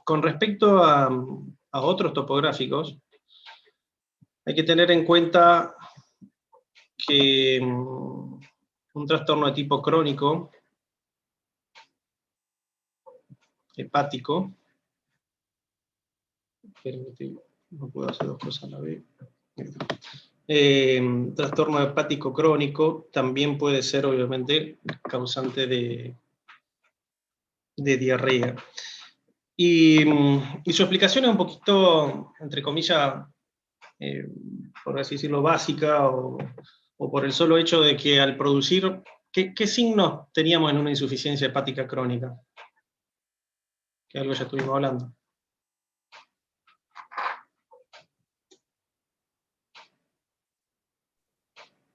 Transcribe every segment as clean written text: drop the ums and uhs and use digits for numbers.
Con respecto a otros topográficos, hay que tener en cuenta que un trastorno de tipo crónico, hepático, no puedo hacer dos cosas a la vez. Trastorno hepático crónico también puede ser, obviamente, causante de diarrea. Y su explicación es un poquito, entre comillas, por así decirlo, básica, o por el solo hecho de que al producir, ¿qué signos teníamos en una insuficiencia hepática crónica? Que algo ya estuvimos hablando.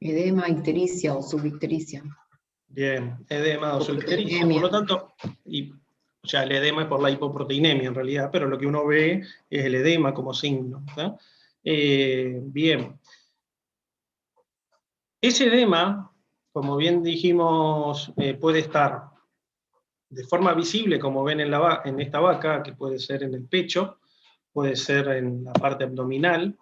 Edema, ictericia o subictericia. Bien, edema o subictericia, por lo tanto, o sea, el edema es por la hipoproteinemia en realidad, pero lo que uno ve es el edema como signo, ¿no? Bien. Ese edema, como bien dijimos, puede estar de forma visible, como ven en esta vaca, que puede ser en el pecho, puede ser en la parte abdominal,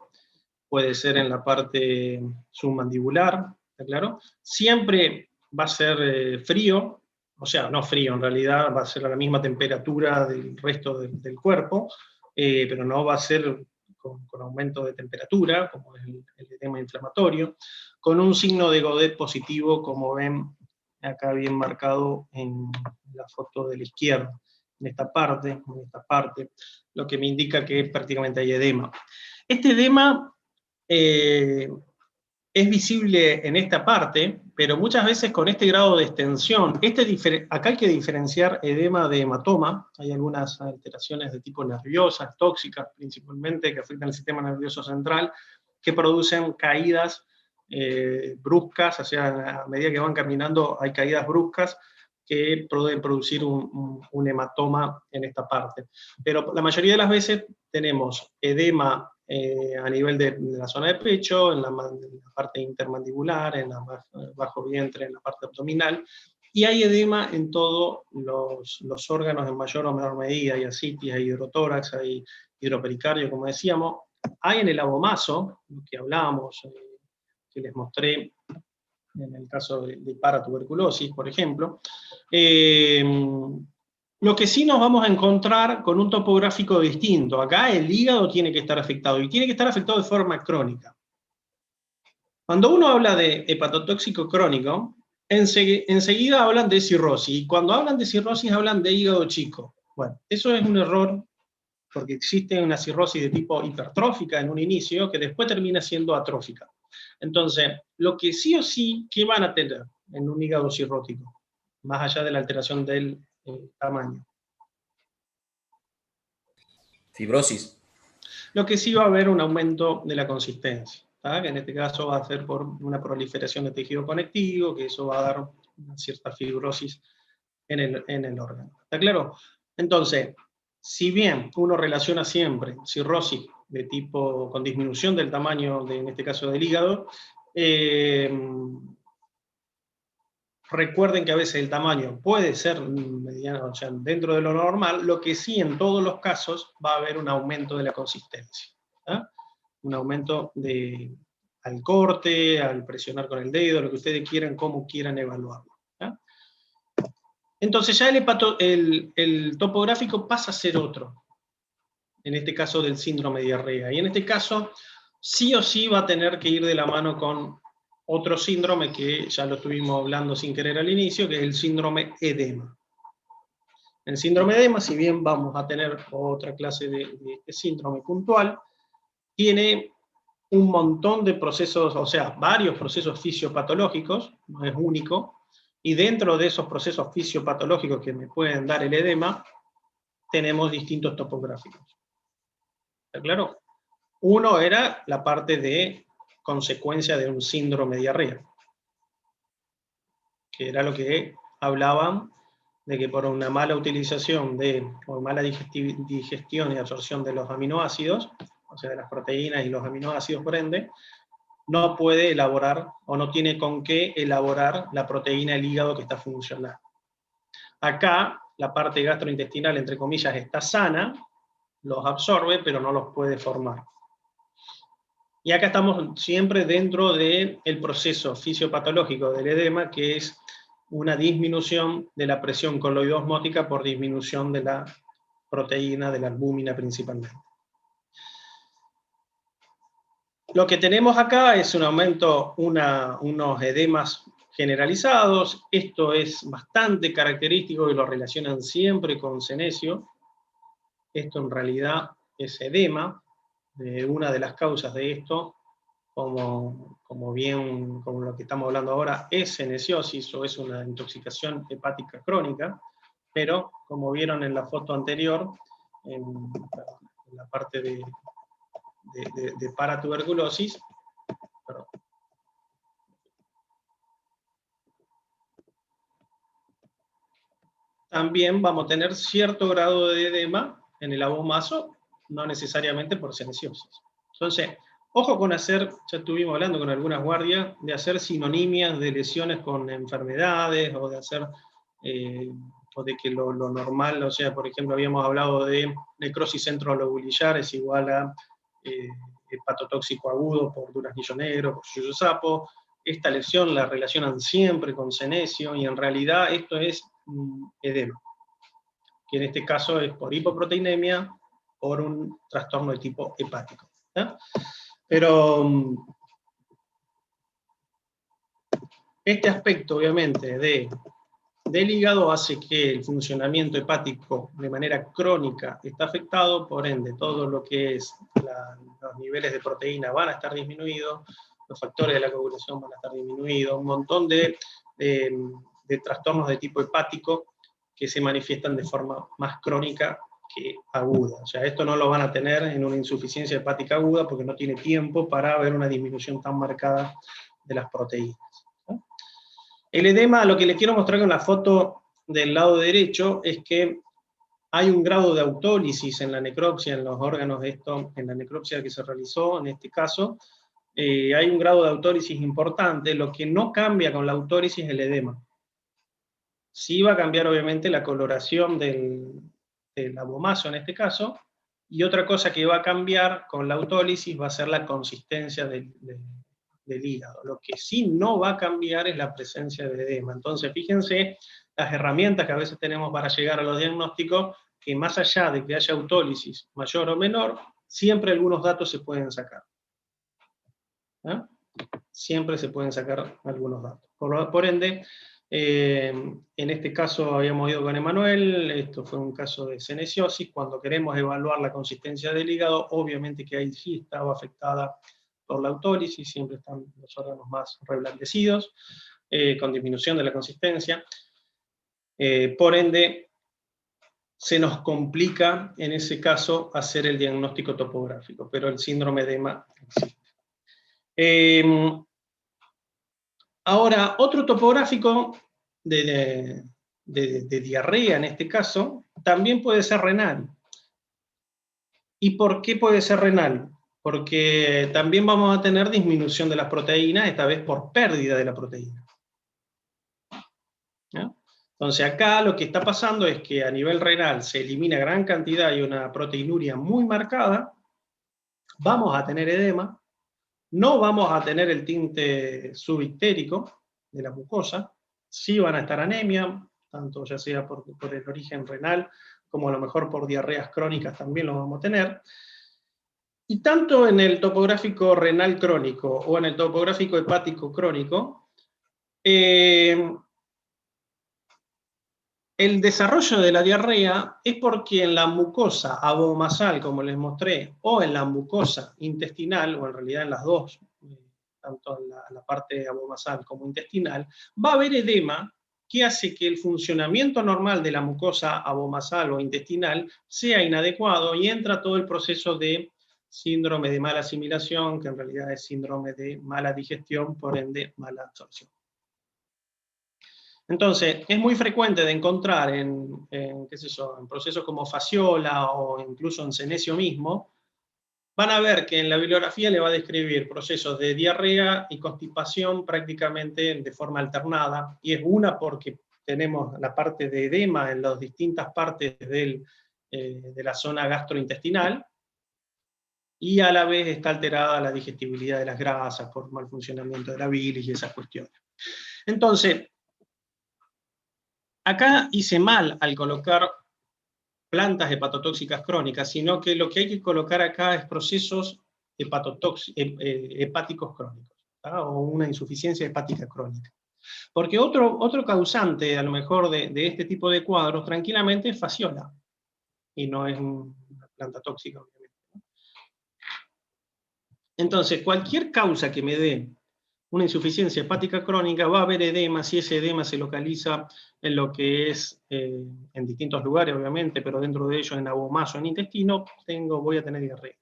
puede ser en la parte submandibular, ¿está claro? Siempre va a ser frío, o sea, no frío, en realidad va a ser a la misma temperatura del resto del cuerpo, pero no va a ser con aumento de temperatura, como es el edema inflamatorio, con un signo de Godet positivo, como ven acá bien marcado en la foto de la izquierda, en esta parte, lo que me indica que prácticamente hay edema. Este edema es visible en esta parte, pero muchas veces con este grado de extensión, acá hay que diferenciar edema de hematoma. Hay algunas alteraciones de tipo nerviosas, tóxicas principalmente, que afectan el sistema nervioso central, que producen caídas bruscas, o sea, a medida que van caminando hay caídas bruscas que pueden producir un hematoma en esta parte. Pero la mayoría de las veces tenemos edema a nivel de la zona de pecho, en la parte intermandibular, en la bajo vientre, en la parte abdominal, y hay edema en todos los órganos en mayor o menor medida. Hay ascitis, hay hidrotórax, hay hidropericardio, como decíamos. Hay en el abomaso, lo que hablábamos, que les mostré en el caso de paratuberculosis, por ejemplo. Lo que sí nos vamos a encontrar con un topográfico distinto. Acá el hígado tiene que estar afectado, y tiene que estar afectado de forma crónica. Cuando uno habla de hepatotóxico crónico, enseguida hablan de cirrosis, y cuando hablan de cirrosis hablan de hígado chico. Bueno, eso es un error, porque existe una cirrosis de tipo hipertrófica en un inicio, que después termina siendo atrófica. Entonces, lo que sí o sí, ¿qué van a tener en un hígado cirrótico? Más allá de la alteración del tamaño. Fibrosis. Lo que sí va a haber un aumento de la consistencia, ¿tá? Que en este caso va a ser por una proliferación de tejido conectivo, que eso va a dar una cierta fibrosis en el órgano. ¿Está claro? Entonces, si bien uno relaciona siempre cirrosis de tipo con disminución del tamaño, en este caso del hígado, recuerden que a veces el tamaño puede ser mediano, o sea, dentro de lo normal, lo que sí en todos los casos va a haber un aumento de la consistencia, ¿tá? Un aumento al corte, al presionar con el dedo, lo que ustedes quieran, como quieran evaluarlo, ¿tá? Entonces ya el topográfico pasa a ser otro, en este caso del síndrome de diarrea, y en este caso sí o sí va a tener que ir de la mano con otro síndrome que ya lo estuvimos hablando sin querer al inicio, que es el síndrome edema. El síndrome edema, si bien vamos a tener otra clase de síndrome puntual, tiene un montón de procesos, o sea, varios procesos fisiopatológicos, no es único, y dentro de esos procesos fisiopatológicos que me pueden dar el edema, tenemos distintos topográficos. ¿Está claro? Uno era la parte de consecuencia de un síndrome de diarrea, que era lo que hablaban de que por una mala utilización o mala digestión y absorción de los aminoácidos, o sea, de las proteínas y los aminoácidos por ende, no puede elaborar o no tiene con qué elaborar la proteína del hígado que está funcionando. Acá la parte gastrointestinal, entre comillas, está sana, los absorbe, pero no los puede formar. Y acá estamos siempre dentro del proceso fisiopatológico del edema, que es una disminución de la presión coloidosmótica por disminución de la proteína, de la albúmina principalmente. Lo que tenemos acá es un aumento, unos edemas generalizados. Esto es bastante característico y lo relacionan siempre con senecio. Esto en realidad es edema. Una de las causas de esto, como lo que estamos hablando ahora, es senesiosis o es una intoxicación hepática crónica, pero como vieron en la foto anterior, en la parte de paratuberculosis, perdón. También vamos a tener cierto grado de edema en el abomaso, no necesariamente por senesiosis. Entonces, ojo con hacer, ya estuvimos hablando con algunas guardias, de hacer sinonimias de lesiones con enfermedades, o de hacer, o de que lo normal, o sea, por ejemplo, habíamos hablado de necrosis centrolobulillar es igual a hepatotóxico agudo por duraznillo negro, por yuyo sapo. Esta lesión la relacionan siempre con senecio, y en realidad esto es edema, que en este caso es por hipoproteinemia, por un trastorno de tipo hepático. Pero este aspecto, obviamente, del hígado hace que el funcionamiento hepático de manera crónica está afectado, por ende, todo lo que es los niveles de proteína van a estar disminuidos, los factores de la coagulación van a estar disminuidos, un montón de trastornos de tipo hepático que se manifiestan de forma más crónica que aguda. O sea, esto no lo van a tener en una insuficiencia hepática aguda porque no tiene tiempo para ver una disminución tan marcada de las proteínas. El edema, lo que les quiero mostrar con la foto del lado derecho, es que hay un grado de autólisis en la necropsia, en los órganos de esto, en la necropsia que se realizó en este caso, hay un grado de autólisis importante. Lo que no cambia con la autólisis es el edema. Sí va a cambiar obviamente la coloración del abomaso en este caso, y otra cosa que va a cambiar con la autólisis va a ser la consistencia del hígado. Lo que sí no va a cambiar es la presencia de edema. Entonces, fíjense las herramientas que a veces tenemos para llegar a los diagnósticos, que más allá de que haya autólisis mayor o menor, siempre algunos datos se pueden sacar. Siempre se pueden sacar algunos datos. Por ende, en este caso habíamos ido con Emanuel, esto fue un caso de senesiosis. Cuando queremos evaluar la consistencia del hígado, obviamente que ahí sí estaba afectada por la autólisis, siempre están los órganos más reblandecidos, con disminución de la consistencia. Por ende, se nos complica en ese caso hacer el diagnóstico topográfico, pero el síndrome de edema existe. Ahora, otro topográfico de diarrea en este caso, también puede ser renal. ¿Y por qué puede ser renal? Porque también vamos a tener disminución de las proteínas, esta vez por pérdida de la proteína. ¿No? Entonces acá lo que está pasando es que a nivel renal se elimina gran cantidad y una proteinuria muy marcada, vamos a tener edema, no vamos a tener el tinte subictérico de la mucosa, sí van a estar anemia, tanto ya sea por el origen renal, como a lo mejor por diarreas crónicas también lo vamos a tener. Y tanto en el topográfico renal crónico o en el topográfico hepático crónico, el desarrollo de la diarrea es porque en la mucosa abomasal, como les mostré, o en la mucosa intestinal, o en realidad en las dos, tanto en la parte abomasal como intestinal, va a haber edema que hace que el funcionamiento normal de la mucosa abomasal o intestinal sea inadecuado y entra todo el proceso de síndrome de mala asimilación, que en realidad es síndrome de mala digestión, por ende mala absorción. Entonces, es muy frecuente de encontrar qué sé yo, en procesos como fasciola o incluso en senecio mismo, van a ver que en la bibliografía le va a describir procesos de diarrea y constipación prácticamente de forma alternada, y es una porque tenemos la parte de edema en las distintas partes de la zona gastrointestinal, y a la vez está alterada la digestibilidad de las grasas por mal funcionamiento de la bilis y esas cuestiones. Entonces, acá hice mal al colocar plantas hepatotóxicas crónicas, sino que lo que hay que colocar acá es procesos hepáticos crónicos, ¿tá? O una insuficiencia hepática crónica. Porque otro causante, a lo mejor, de este tipo de cuadros, tranquilamente es fasciola, y no es una planta tóxica, obviamente. Entonces, cualquier causa que me dé una insuficiencia hepática crónica, va a haber edema, si ese edema se localiza en lo que es, en distintos lugares, obviamente, pero dentro de ellos en abomaso, en intestino, voy a tener diarrea.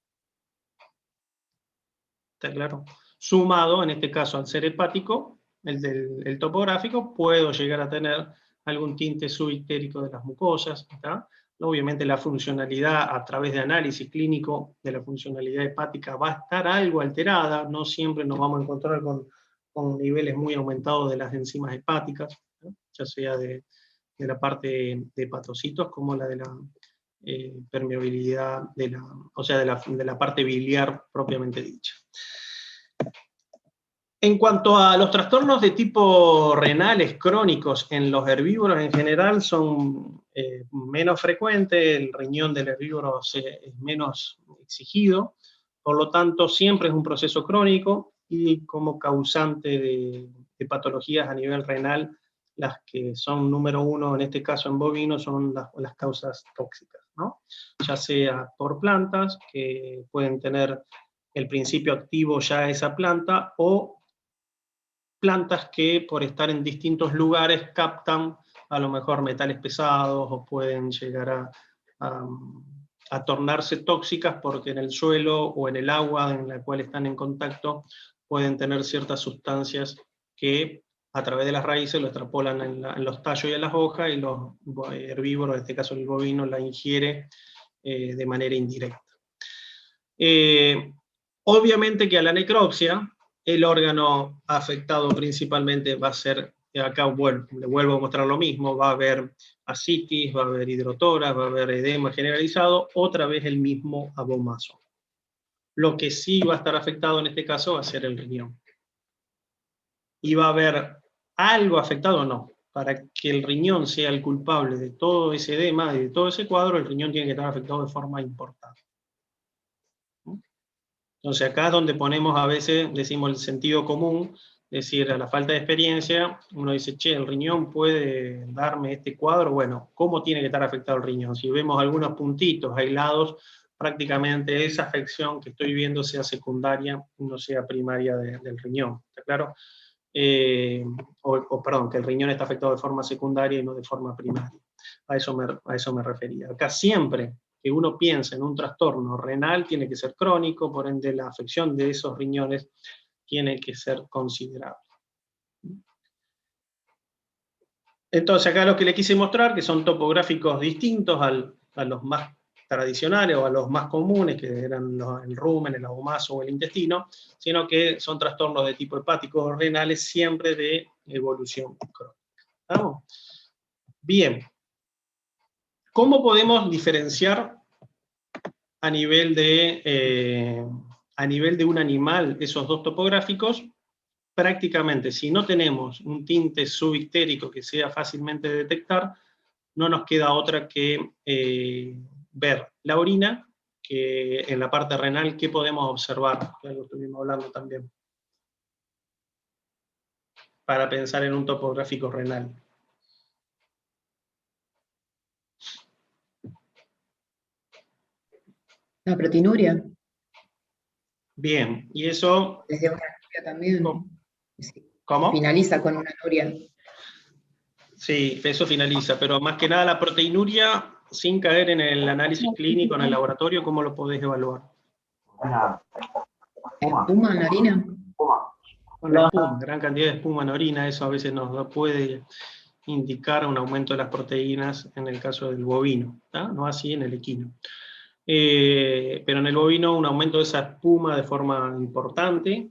¿Está claro? Sumado, en este caso, al ser hepático, el topográfico, puedo llegar a tener algún tinte subictérico de las mucosas, ¿está? Obviamente la funcionalidad a través de análisis clínico de la funcionalidad hepática va a estar algo alterada, no siempre nos vamos a encontrar con niveles muy aumentados de las enzimas hepáticas, ¿no? Ya sea de la parte de hepatocitos como la de la permeabilidad, o sea, de la parte biliar propiamente dicha. En cuanto a los trastornos de tipo renales crónicos en los herbívoros en general son menos frecuentes, el riñón del herbívoro es menos exigido, por lo tanto siempre es un proceso crónico y como causante de patologías a nivel renal, las que son número uno en este caso en bovinos son las causas tóxicas, ¿no? Ya sea por plantas que pueden tener el principio activo ya esa planta, o plantas que por estar en distintos lugares captan a lo mejor metales pesados o pueden llegar a tornarse tóxicas porque en el suelo o en el agua en la cual están en contacto pueden tener ciertas sustancias que a través de las raíces lo extrapolan en los tallos y en las hojas, y los herbívoros, en este caso el bovino, la ingiere de manera indirecta. Obviamente que a la necropsia, el órgano afectado principalmente va a ser, acá le vuelvo a mostrar lo mismo, va a haber ascitis, va a haber hidrotoras, va a haber edema generalizado, otra vez el mismo abomaso. Lo que sí va a estar afectado en este caso va a ser el riñón. Y va a haber algo afectado o no. Para que el riñón sea el culpable de todo ese edema y de todo ese cuadro, el riñón tiene que estar afectado de forma importante. Entonces acá es donde ponemos a veces, decimos el sentido común, es decir, a la falta de experiencia, uno dice, che, el riñón puede darme este cuadro, bueno, ¿cómo tiene que estar afectado el riñón? Si vemos algunos puntitos aislados, prácticamente esa afección que estoy viendo sea secundaria, no sea primaria del riñón, ¿está claro? Perdón, que el riñón está afectado de forma secundaria y no de forma primaria. A eso me refería. Acá siempre que uno piensa en un trastorno renal tiene que ser crónico, por ende la afección de esos riñones tiene que ser considerable. Entonces acá lo que le quise mostrar, que son topográficos distintos a los más tradicionales o a los más comunes, que eran el rumen, el abomaso o el intestino, sino que son trastornos de tipo hepático o renales siempre de evolución crónica. ¿Estamos? Bien. ¿Cómo podemos diferenciar a nivel de un animal esos dos topográficos? Prácticamente, si no tenemos un tinte subictérico que sea fácilmente de detectar, no nos queda otra que ver la orina, que en la parte renal, ¿qué podemos observar? Que algo estuvimos hablando también. Para pensar en un topográfico renal. La proteinuria. Bien, y eso... Desde una anuria también. ¿Cómo? Finaliza con una anuria. Sí, eso finaliza, pero más que nada la proteinuria, sin caer en el análisis clínico en el laboratorio, ¿cómo lo podés evaluar? ¿Espuma en orina? Con la espuma, gran cantidad de espuma en orina, eso a veces nos puede indicar un aumento de las proteínas en el caso del bovino, ¿tá? No así en el equino. Pero en el bovino un aumento de esa espuma de forma importante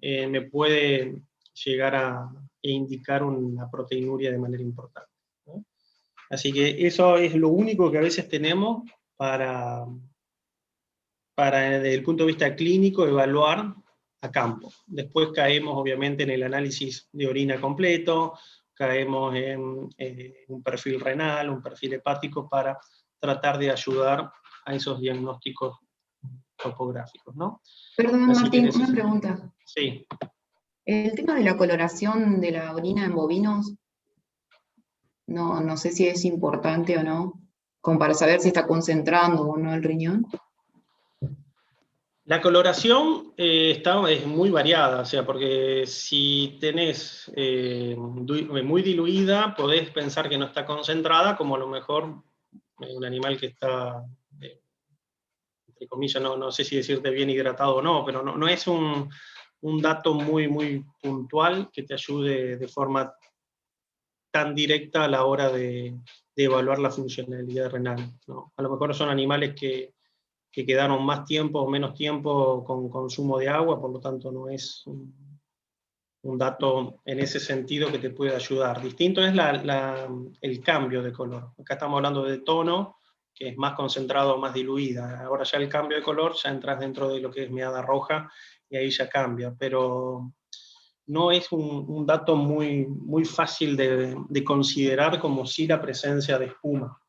me puede llegar a indicar una proteinuria de manera importante, ¿no? Así que eso es lo único que a veces tenemos para desde el punto de vista clínico, evaluar a campo. Después caemos obviamente en el análisis de orina completo, caemos en un perfil renal, un perfil hepático, para tratar de ayudar a esos diagnósticos topográficos, ¿no? Perdón, Así que Martín, en ese una sentido. pregunta. Sí. El tema de la coloración de la orina en bovinos, no sé si es importante o no, como para saber si está concentrando o no el riñón. La coloración es muy variada, o sea, porque si tenés muy diluida, podés pensar que no está concentrada, como a lo mejor un animal que está, entre comillas, no sé si decirte bien hidratado o no, pero no es un dato muy puntual que te ayude de forma tan directa a la hora de evaluar la funcionalidad renal, ¿no? A lo mejor son animales que quedaron más tiempo o menos tiempo con consumo de agua, por lo tanto no es un dato en ese sentido que te puede ayudar. Distinto es el cambio de color. Acá estamos hablando de tono, que es más concentrado, más diluida. Ahora ya el cambio de color, ya entras dentro de lo que es meada roja, y ahí ya cambia, pero no es un dato muy fácil de considerar, como si la presencia de espuma.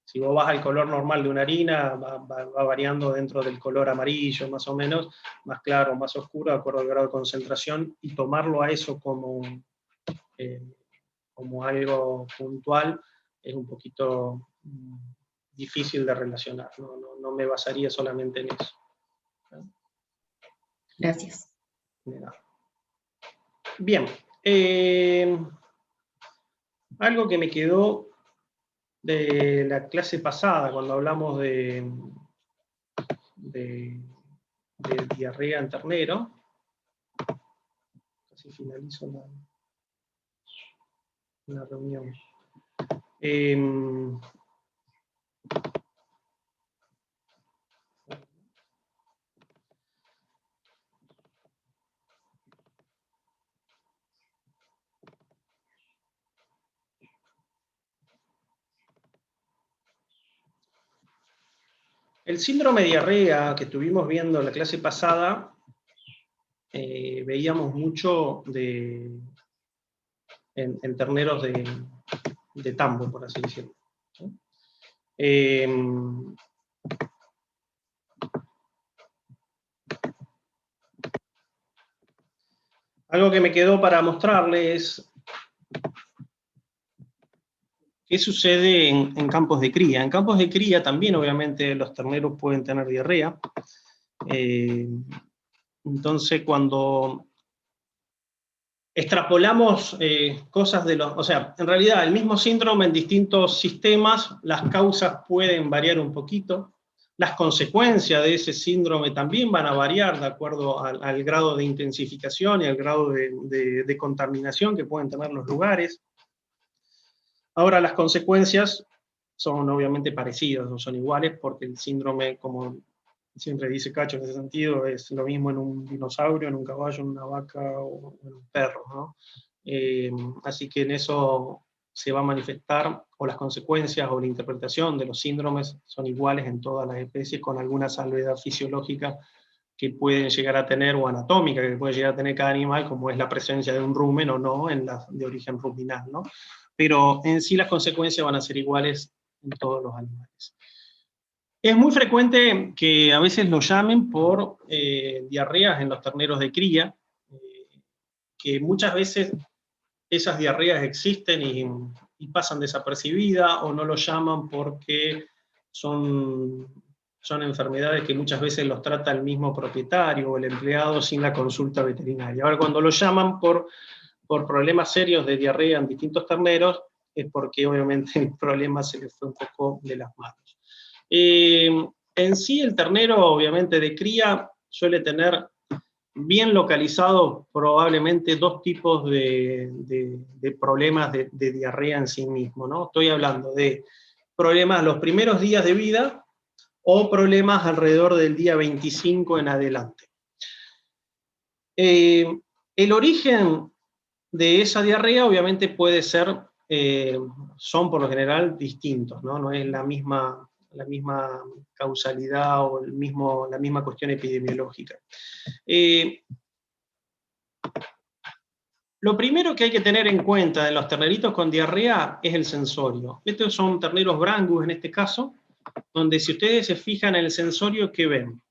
Si vos vas al color normal de una harina, va variando dentro del color amarillo, más o menos, más claro, más oscuro, de acuerdo al grado de concentración, y tomarlo a eso como algo puntual es un poquito difícil de relacionar. No me basaría solamente en eso. Gracias. Bien. Algo que me quedó de la clase pasada, cuando hablamos de diarrea en ternero, casi finalizo la reunión. El síndrome de diarrea que estuvimos viendo en la clase pasada, veíamos mucho en terneros de tambo, por así decirlo, ¿no? Algo que me quedó para mostrarles qué sucede en campos de cría. En campos de cría también, obviamente, los terneros pueden tener diarrea. Entonces, cuando extrapolamos cosas o sea, en realidad el mismo síndrome en distintos sistemas, las causas pueden variar un poquito. Las consecuencias de ese síndrome también van a variar de acuerdo al grado de intensificación y al grado de contaminación que pueden tener los lugares. Ahora, las consecuencias son obviamente parecidas, no son iguales, porque el síndrome, como siempre dice Cacho en ese sentido, es lo mismo en un dinosaurio, en un caballo, en una vaca o en un perro, ¿no? Así que en eso se va a manifestar, o las consecuencias o la interpretación de los síndromes son iguales en todas las especies, con alguna salvedad fisiológica que pueden llegar a tener, o anatómica que puede llegar a tener cada animal, como es la presencia de un rumen o no en las de origen ruminal, ¿no? Pero en sí las consecuencias van a ser iguales en todos los animales. Es muy frecuente que a veces lo llamen por diarreas en los terneros de cría, que muchas veces esas diarreas existen y pasan desapercibidas, o no lo llaman porque son enfermedades que muchas veces los trata el mismo propietario o el empleado sin la consulta veterinaria. Ahora, cuando lo llaman por problemas serios de diarrea en distintos terneros, es porque obviamente el problema se les fue un poco de las manos. En sí, el ternero, obviamente, de cría suele tener bien localizado probablemente dos tipos de problemas de diarrea en sí mismo, ¿no? Estoy hablando de problemas los primeros días de vida o problemas alrededor del día 25 en adelante. El origen de esa diarrea obviamente puede ser, son por lo general distintos, ¿no? No es la misma causalidad o la misma cuestión epidemiológica. Lo primero que hay que tener en cuenta de los terneritos con diarrea es el sensorio. Estos son terneros brangus en este caso, donde si ustedes se fijan en el sensorio, ¿qué ven?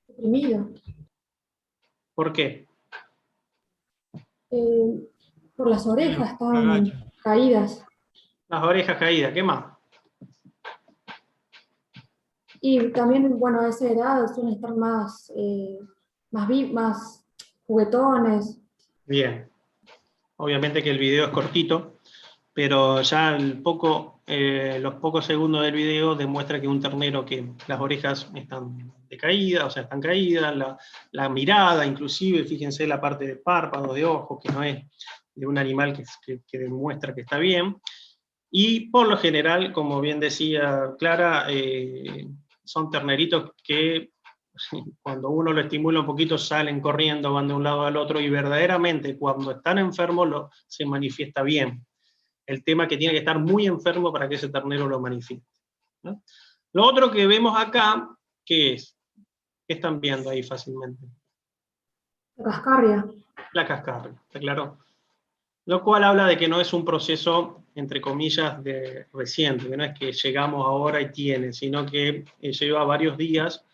Deprimido. ¿Por qué? Por las orejas estaban caídas. Las orejas caídas, ¿qué más? Y también, bueno, a esa edad suelen estar más juguetones. Bien. Obviamente que el video es cortito, pero ya los pocos segundos del video demuestra que un ternero que las orejas están decaídas, o sea, están caídas, la mirada inclusive, fíjense la parte de párpados, de ojos, que no es de un animal que demuestra que está bien. Y por lo general, como bien decía Clara, son terneritos que cuando uno lo estimula un poquito salen corriendo, van de un lado al otro, y verdaderamente cuando están enfermos se manifiesta bien. El tema es que tiene que estar muy enfermo para que ese ternero lo manifieste, ¿no? Lo otro que vemos acá, ¿qué es? ¿Qué están viendo ahí fácilmente? La cascarria. La cascarria, ¿está claro? Lo cual habla de que no es un proceso, entre comillas, reciente, que no es que llegamos ahora y tiene, sino que lleva varios días,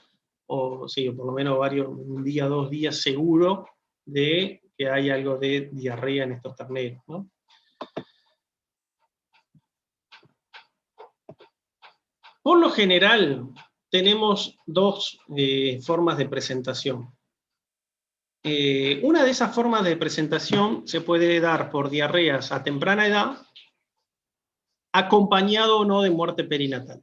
o sí, por lo menos un día, 2 días seguro, de que hay algo de diarrea en estos terneros, ¿no? Por lo general, tenemos dos formas de presentación. Una de esas formas de presentación se puede dar por diarreas a temprana edad, acompañado o no de muerte perinatal.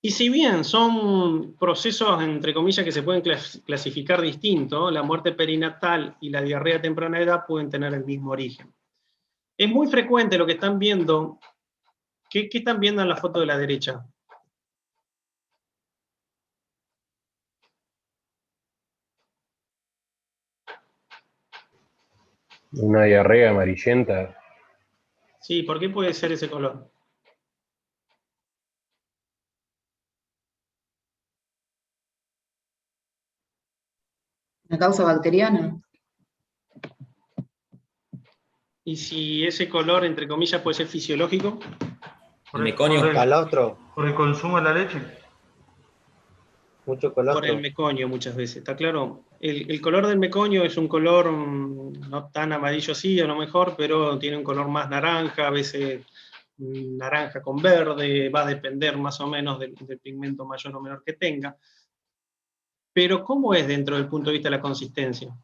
Y si bien son procesos, entre comillas, que se pueden clasificar distintos, la muerte perinatal y la diarrea a temprana edad pueden tener el mismo origen. Es muy frecuente lo que están viendo. ¿Qué están viendo en la foto de la derecha? Una diarrea amarillenta. Sí, ¿por qué puede ser ese color? ¿Una causa bacteriana? Y si ese color, entre comillas, puede ser fisiológico. El meconio. Calostro, Por el consumo de la leche. mucho Por calostro. el meconio muchas veces, ¿está claro? El color del meconio es un color no tan amarillo así, a lo mejor, pero tiene un color más naranja, a veces naranja con verde, va a depender más o menos del pigmento mayor o menor que tenga. Pero ¿cómo es dentro del punto de vista de la consistencia?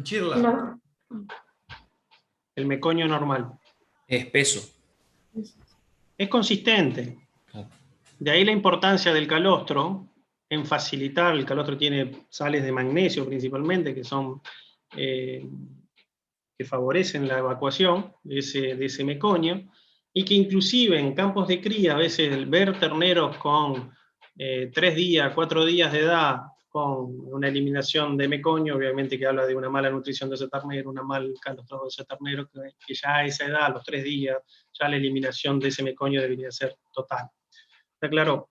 Chirla. El meconio normal. Espeso. Es consistente. De ahí la importancia del calostro en facilitar. El calostro tiene sales de magnesio principalmente, que son que favorecen la evacuación de ese meconio, y que inclusive en campos de cría, a veces el ver terneros con 3 días, 4 días de edad, con una eliminación de meconio, obviamente que habla de una mala nutrición de ese ternero, una mal calostro de ese ternero, que ya a esa edad, a los 3 días, ya la eliminación de ese meconio debería ser total. ¿Está claro?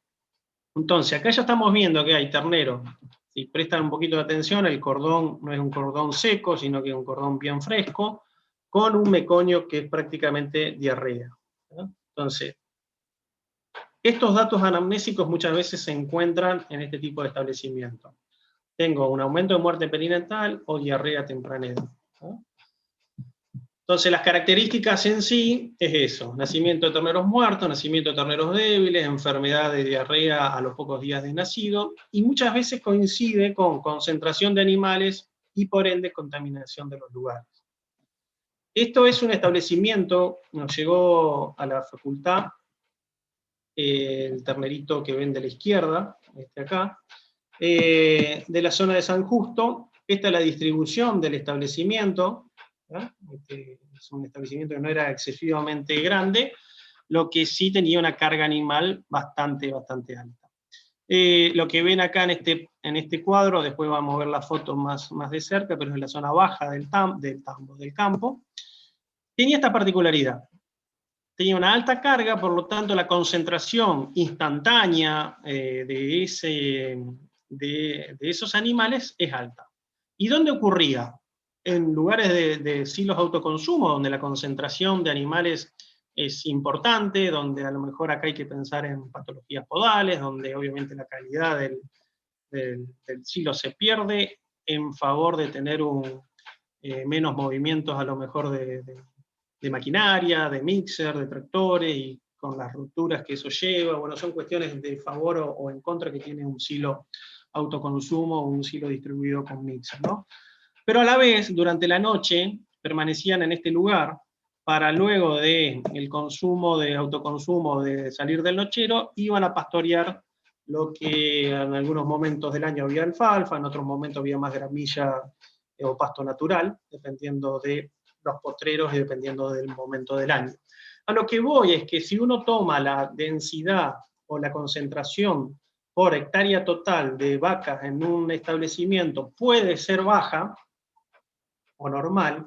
Entonces, acá ya estamos viendo que hay terneros. Si prestan un poquito de atención, el cordón no es un cordón seco, sino que es un cordón bien fresco, con un meconio que es prácticamente diarrea, ¿no? Entonces, estos datos anamnésicos muchas veces se encuentran en este tipo de establecimientos. Tengo un aumento de muerte perinatal o diarrea a temprana edad, ¿no? Entonces, las características en sí es eso: nacimiento de terneros muertos, nacimiento de terneros débiles, enfermedad de diarrea a los pocos días de nacido, y muchas veces coincide con concentración de animales y por ende contaminación de los lugares. Esto es un establecimiento, nos llegó a la facultad, el ternerito que ven de la izquierda, este acá, de la zona de San Justo. Esta es la distribución del establecimiento. Es un establecimiento que no era excesivamente grande, lo que sí tenía una carga animal bastante alta. Lo que ven acá en este cuadro, después vamos a ver la foto más de cerca, pero es en la zona baja del campo, tenía esta particularidad. Tenía una alta carga, por lo tanto la concentración instantánea de esos animales es alta. ¿Y dónde ocurría? En lugares de silos de autoconsumo, donde la concentración de animales es importante, donde a lo mejor acá hay que pensar en patologías podales, donde obviamente la calidad del silo se pierde en favor de tener menos movimientos a lo mejor de maquinaria, de mixer, de tractores, y con las rupturas que eso lleva. Bueno, son cuestiones de favor o en contra que tiene un silo autoconsumo o un silo distribuido con mixer, ¿no? Pero a la vez, durante la noche, permanecían en este lugar para luego del consumo, de autoconsumo, de salir del nochero, iban a pastorear lo que en algunos momentos del año había alfalfa, en otros momentos había más gramilla o pasto natural, dependiendo de los potreros y dependiendo del momento del año. A lo que voy es que si uno toma la densidad o la concentración por hectárea total de vacas en un establecimiento, puede ser baja o normal,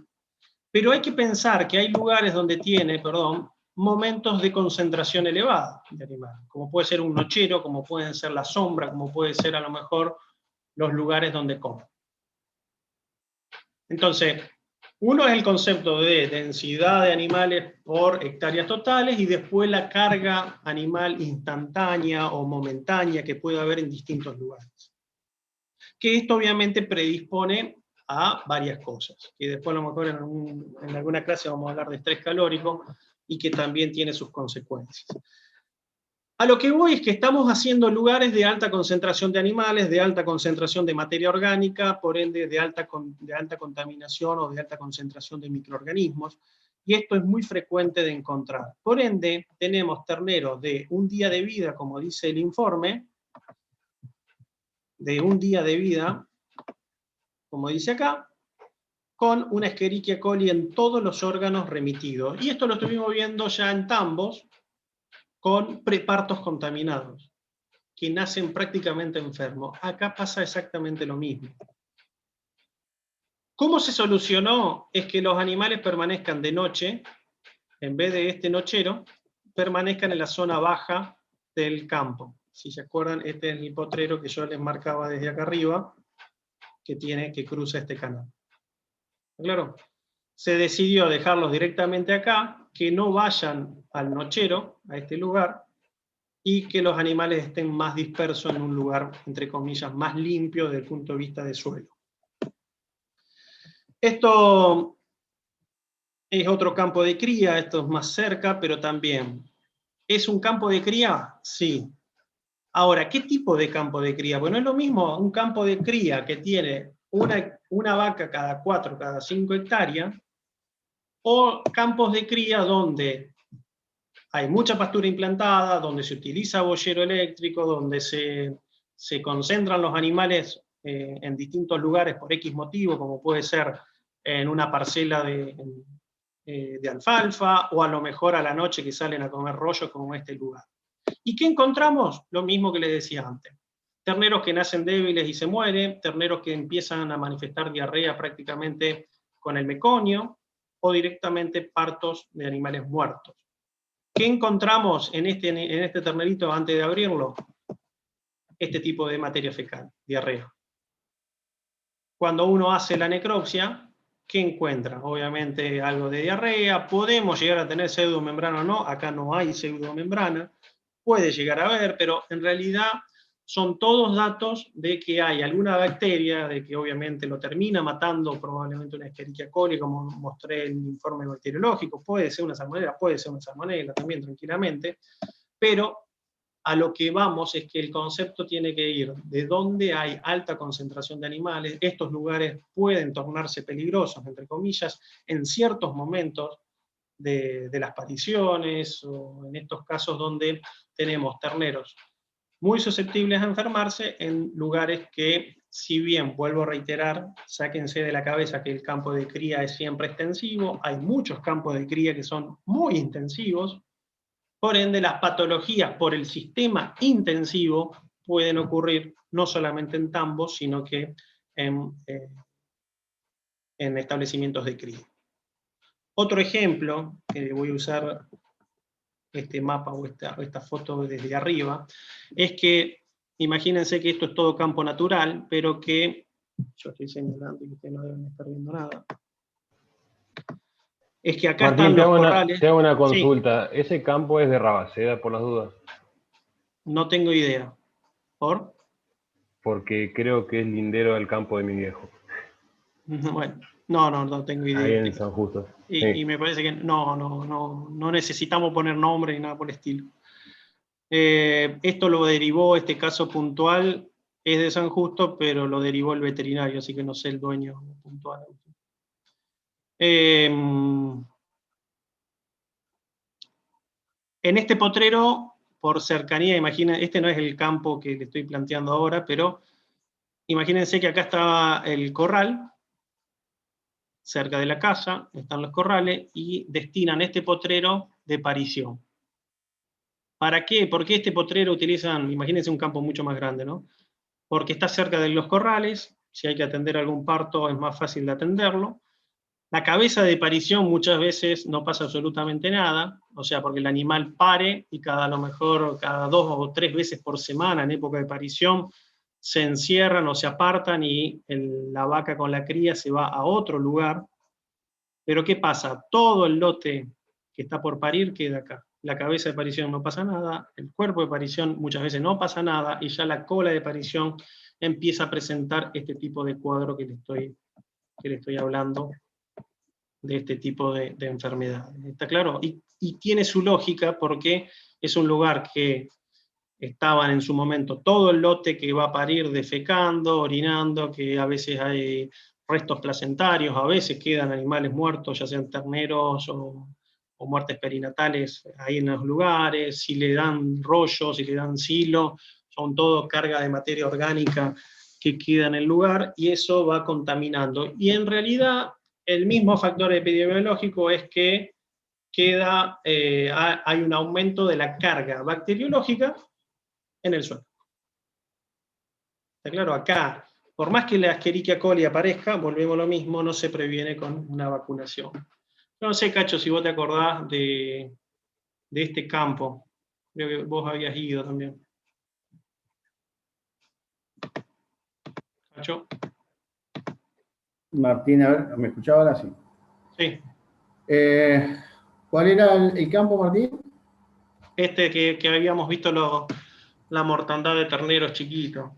pero hay que pensar que hay lugares donde tiene, momentos de concentración elevada de animales, como puede ser un nochero, como pueden ser la sombra, como puede ser a lo mejor los lugares donde comen. Entonces, uno es el concepto de densidad de animales por hectáreas totales, y después la carga animal instantánea o momentánea que puede haber en distintos lugares. Que esto obviamente predispone a varias cosas, que después a lo mejor en alguna clase vamos a hablar de estrés calórico, y que también tiene sus consecuencias. A lo que voy es que estamos haciendo lugares de alta concentración de animales, de alta concentración de materia orgánica, por ende de alta contaminación o de alta concentración de microorganismos, y esto es muy frecuente de encontrar. Por ende, tenemos terneros de un día de vida, como dice el informe, de un día de vida, como dice acá, con una Escherichia coli en todos los órganos remitidos. Y esto lo estuvimos viendo ya en tambos, con prepartos contaminados, que nacen prácticamente enfermos. Acá pasa exactamente lo mismo. ¿Cómo se solucionó? Es que los animales permanezcan de noche, en vez de este nochero, permanezcan en la zona baja del campo. Si se acuerdan, este es el potrero que yo les marcaba desde acá arriba, que cruza este canal. ¿Claro? Se decidió dejarlos directamente acá, que no vayan al nochero, a este lugar, y que los animales estén más dispersos en un lugar, entre comillas, más limpio desde el punto de vista de suelo. Esto es otro campo de cría, esto es más cerca, pero también. ¿Es un campo de cría? Sí. Ahora, ¿qué tipo de campo de cría? Bueno, es lo mismo un campo de cría que tiene una vaca cada 4, cada 5 hectáreas, o campos de cría donde hay mucha pastura implantada, donde se utiliza boyero eléctrico, donde se concentran los animales en distintos lugares por X motivo, como puede ser en una parcela de alfalfa, o a lo mejor a la noche que salen a comer rollo, como este lugar. ¿Y qué encontramos? Lo mismo que les decía antes. Terneros que nacen débiles y se mueren, terneros que empiezan a manifestar diarrea prácticamente con el meconio, o directamente partos de animales muertos. ¿Qué encontramos en este ternerito antes de abrirlo? Este tipo de materia fecal, diarrea. Cuando uno hace la necropsia, ¿qué encuentra? Obviamente algo de diarrea, podemos llegar a tener pseudomembrana o no, acá no hay pseudomembrana, puede llegar a haber, pero en realidad son todos datos de que hay alguna bacteria, de que obviamente lo termina matando probablemente una Escherichia coli, como mostré en el informe bacteriológico, puede ser una salmonela también tranquilamente, pero a lo que vamos es que el concepto tiene que ir de donde hay alta concentración de animales. Estos lugares pueden tornarse peligrosos, entre comillas, en ciertos momentos de las pariciones, o en estos casos donde tenemos terneros muy susceptibles a enfermarse en lugares que, si bien, vuelvo a reiterar, sáquense de la cabeza que el campo de cría es siempre extensivo, hay muchos campos de cría que son muy intensivos, Por ende, las patologías por el sistema intensivo pueden ocurrir no solamente en tambos, sino que en establecimientos de cría. Otro ejemplo, voy a usar este mapa o esta foto desde arriba, es que imagínense que esto es todo campo natural, pero que, yo estoy señalando y ustedes no deben estar viendo nada, es que acá Martín, están los corrales. te hago una Sí, consulta. ¿Ese campo es de Rabaseda, por las dudas? no tengo idea. ¿Por? Porque creo que es lindero del campo de mi viejo, Bueno, no tengo ahí idea. en San Justo. Y Sí. me parece que no necesitamos poner nombre ni nada por el estilo. Esto lo derivó, este caso puntual es de San Justo, pero lo derivó el veterinario, así que no sé el dueño puntual. En este potrero, por cercanía, imaginen, este no es el campo que le estoy planteando ahora, pero imagínense que acá estaba el corral, cerca de la casa, están los corrales, y destinan este potrero de parición. ¿Para qué? ¿Por qué este potrero utilizan, imagínense un campo mucho más grande, ¿no? Porque está cerca de los corrales, si hay que atender algún parto es más fácil de atenderlo. La cabeza de parición muchas veces no pasa absolutamente nada, o sea, porque el animal pare y a lo mejor cada 2 o 3 veces por semana en época de parición se encierran o se apartan y la vaca con la cría se va a otro lugar. Pero ¿qué pasa? Todo el lote que está por parir queda acá. La cabeza de parición no pasa nada, el cuerpo de parición muchas veces no pasa nada, y ya la cola de parición empieza a presentar este tipo de cuadro que le estoy hablando, de este tipo de enfermedades. ¿Está claro? Y tiene su lógica porque es un lugar que estaban en su momento todo el lote que va a parir defecando, orinando, que a veces hay restos placentarios, a veces quedan animales muertos, ya sean terneros o muertes perinatales ahí en los lugares, si le dan rollo, si le dan silo, son todo carga de materia orgánica que queda en el lugar, y eso va contaminando. Y en realidad el mismo factor epidemiológico es que hay un aumento de la carga bacteriológica en el suelo. Está claro, acá, por más que la Escherichia coli aparezca, volvemos a lo mismo, no se previene con una vacunación. Yo no sé, Cacho, si vos te acordás de este campo. Creo que vos habías ido también. Cacho. Martín, a ver, ¿me escuchaba ahora? Sí. Sí. ¿Cuál era el campo, Martín? Este que habíamos visto la mortandad de terneros chiquitos.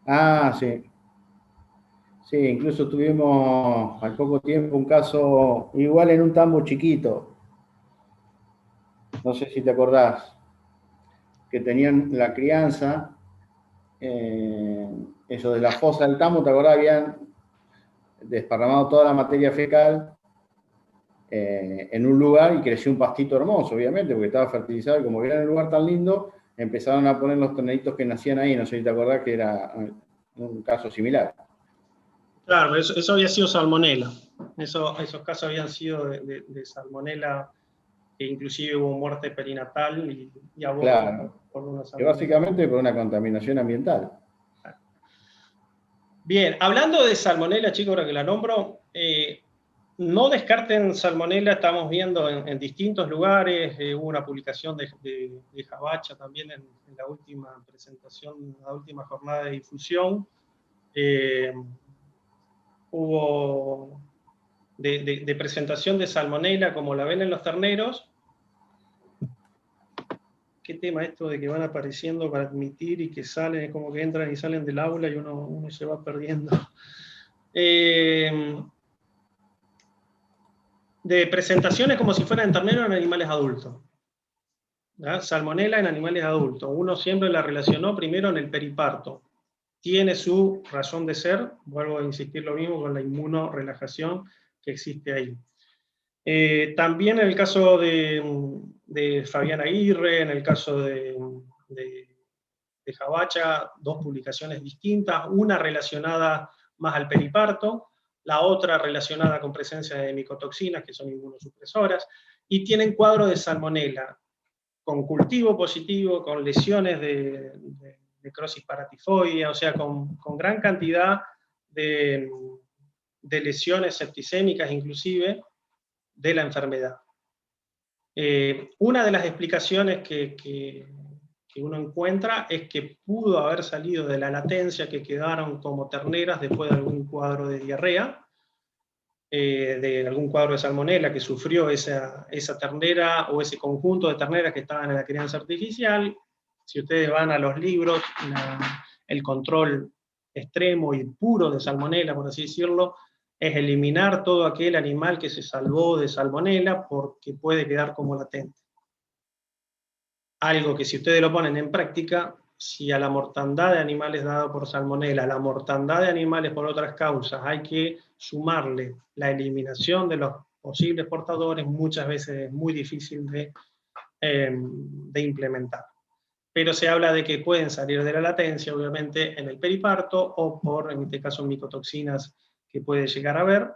Ah, sí. Sí, incluso tuvimos al poco tiempo un caso igual en un tambo chiquito. No sé si te acordás, que tenían la crianza, eso de la fosa del tambo, ¿te acordás? Habían desparramado toda la materia fecal en un lugar y creció un pastito hermoso, obviamente, porque estaba fertilizado, y como era en un lugar tan lindo, empezaron a poner los terneritos que nacían ahí. No sé si te acordás que era un caso similar. Claro, eso había sido salmonela. Esos casos habían sido de salmonela, que inclusive hubo muerte perinatal y aborto. Claro, por una que salmonela. básicamente por una contaminación ambiental. Bien, hablando de salmonela, chicos, ahora que la nombro, no descarten salmonela, estamos viendo en distintos lugares, hubo una publicación de Jabacha también en la última presentación, la última jornada de difusión. Hubo de presentación de salmonela, como la ven en los terneros. ¿Qué tema esto de que van apareciendo para admitir y que salen? Es como que entran y salen del aula y uno se va perdiendo. De presentaciones como si fueran terneros en animales adultos. ¿Ya? Salmonela en animales adultos. Uno siempre la relacionó primero en el periparto. Tiene su razón de ser, vuelvo a insistir lo mismo con la inmunorelajación que existe ahí. También en el caso de Fabián Aguirre, en el caso de Jabacha, dos publicaciones distintas, una relacionada más al periparto, la otra relacionada con presencia de micotoxinas, que son inmunosupresoras, y tienen cuadro de salmonela con cultivo positivo, con lesiones de necrosis paratifoidea, o sea, con gran cantidad de lesiones septicémicas inclusive de la enfermedad. Una de las explicaciones que uno encuentra es que pudo haber salido de la latencia que quedaron como terneras después de algún cuadro de diarrea, de algún cuadro de salmonela que sufrió esa ternera o ese conjunto de terneras que estaban en la crianza artificial. Si ustedes van a los libros, el control extremo y puro de salmonela, por así decirlo, es eliminar todo aquel animal que se salvó de salmonela porque puede quedar como latente. Algo que si ustedes lo ponen en práctica, si a la mortandad de animales dada por salmonela, a la mortandad de animales por otras causas, hay que sumarle la eliminación de los posibles portadores, muchas veces es muy difícil de implementar. Pero se habla de que pueden salir de la latencia, obviamente, en el periparto, o por, en este caso, micotoxinas que puede llegar a haber,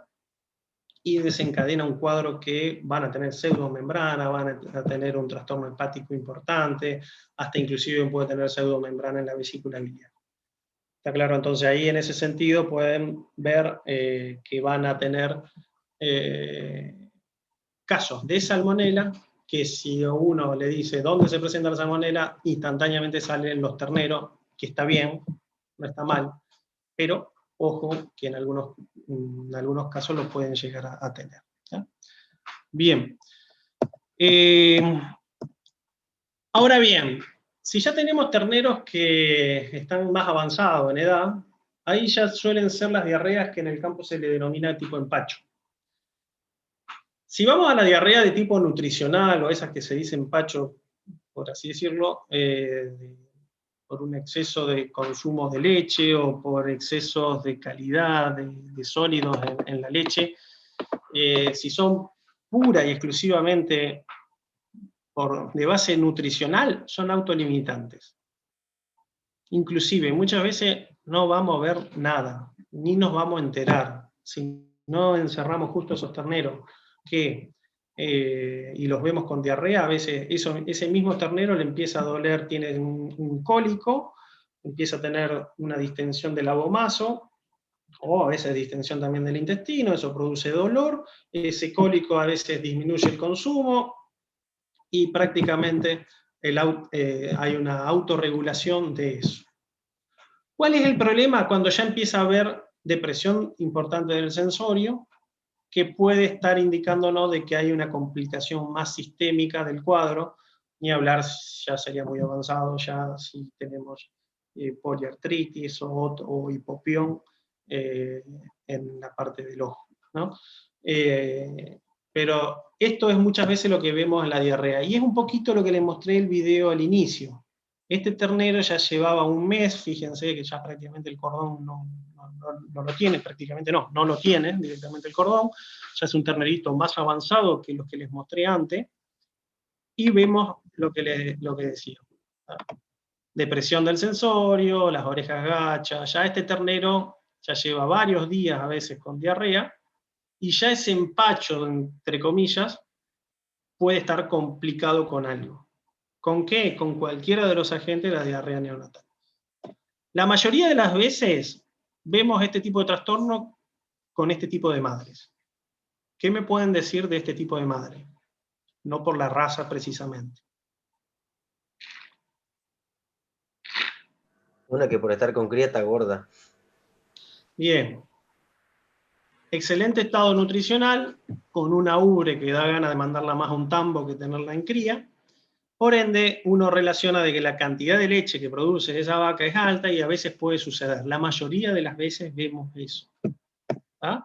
y desencadena un cuadro que van a tener pseudomembrana, van a tener un trastorno hepático importante, hasta inclusive puede tener pseudomembrana en la vesícula biliar. ¿Está claro? Entonces ahí en ese sentido pueden ver que van a tener casos de salmonela, que si uno le dice dónde se presenta la salmonela, instantáneamente salen los terneros, que está bien, no está mal, pero ojo que en algunos casos lo pueden llegar a tener. ¿Ya? Bien. Ahora bien, si ya tenemos terneros que están más avanzados en edad, ahí ya suelen ser las diarreas que en el campo se le denomina tipo empacho. Si vamos a la diarrea de tipo nutricional, o esas que se dicen empacho, por así decirlo, por un exceso de consumo de leche o por excesos de calidad de sólidos en la leche, si son pura y exclusivamente de base nutricional, son autolimitantes. Inclusive, muchas veces no vamos a ver nada, ni nos vamos a enterar, si no encerramos justo esos terneros y los vemos con diarrea. A veces ese mismo ternero le empieza a doler, tiene un cólico, empieza a tener una distensión del abomaso, o a veces distensión también del intestino, eso produce dolor, ese cólico a veces disminuye el consumo, y prácticamente hay una autorregulación de eso. ¿Cuál es el problema? Cuando ya empieza a haber depresión importante del sensorio, que puede estar indicándonos de que hay una complicación más sistémica del cuadro, ni hablar, ya sería muy avanzado, ya si tenemos poliartritis o hipopión en la parte del ojo, ¿no? Pero esto es muchas veces lo que vemos en la diarrea, y es un poquito lo que les mostré el video al inicio. Este ternero ya llevaba un mes, fíjense que ya prácticamente el cordón no lo tiene, prácticamente no lo tiene directamente el cordón, ya es un ternerito más avanzado que los que les mostré antes, y vemos lo que decía. Depresión del sensorio, las orejas gachas, ya este ternero ya lleva varios días a veces con diarrea, y ya ese empacho, entre comillas, puede estar complicado con algo. ¿Con qué? Con cualquiera de los agentes de la diarrea neonatal. La mayoría de las veces vemos este tipo de trastorno con este tipo de madres. ¿Qué me pueden decir de este tipo de madre? No por la raza precisamente. Una que por estar con cría está gorda. Bien. Excelente estado nutricional, con una ubre que da ganas de mandarla más a un tambo que tenerla en cría. Por ende, uno relaciona de que la cantidad de leche que produce esa vaca es alta, y a veces puede suceder. La mayoría de las veces vemos eso. ¿Ah?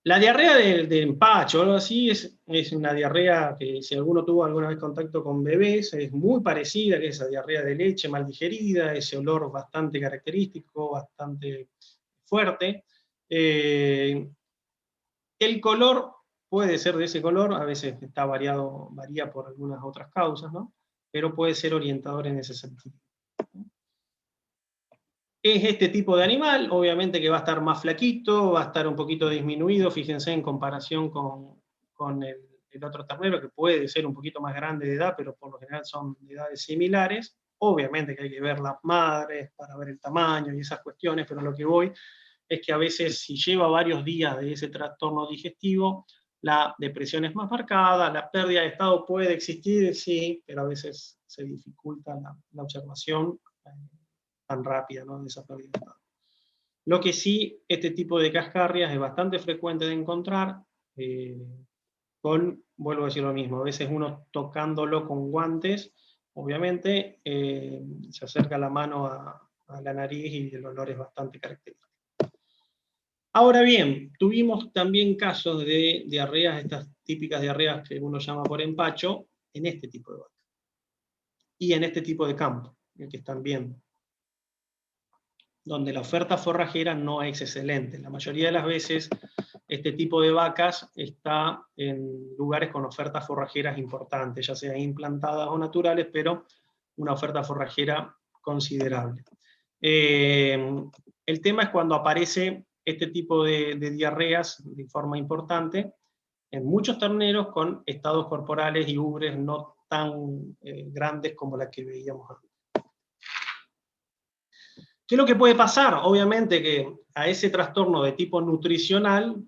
La diarrea de empacho o algo así es una diarrea que, si alguno tuvo alguna vez contacto con bebés, es muy parecida a esa diarrea de leche mal digerida, ese olor bastante característico, bastante fuerte. El color puede ser de ese color, a veces varía por algunas otras causas, ¿no? Pero puede ser orientador en ese sentido. Es este tipo de animal, obviamente que va a estar más flaquito, va a estar un poquito disminuido, fíjense en comparación con el el otro ternero, que puede ser un poquito más grande de edad, pero por lo general son de edades similares. Obviamente que hay que ver las madres para ver el tamaño y esas cuestiones, pero lo que voy es que a veces si lleva varios días de ese trastorno digestivo, la depresión es más marcada, la pérdida de estado puede existir, sí, pero a veces se dificulta la observación tan rápida, ¿no?, de esa pérdida de estado. Lo que sí, este tipo de cascarrias es bastante frecuente de encontrar, vuelvo a decir lo mismo, a veces uno tocándolo con guantes, obviamente, se acerca la mano a la nariz y el olor es bastante característico. Ahora bien, tuvimos también casos de diarreas, estas típicas diarreas que uno llama por empacho, en este tipo de vaca. Y en este tipo de campo, el que están viendo, donde la oferta forrajera no es excelente. La mayoría de las veces este tipo de vacas está en lugares con ofertas forrajeras importantes, ya sea implantadas o naturales, pero una oferta forrajera considerable. El tema es cuando aparece este tipo de diarreas de forma importante en muchos terneros con estados corporales y ubres no tan grandes como la que veíamos antes. ¿Qué es lo que puede pasar? Obviamente que a ese trastorno de tipo nutricional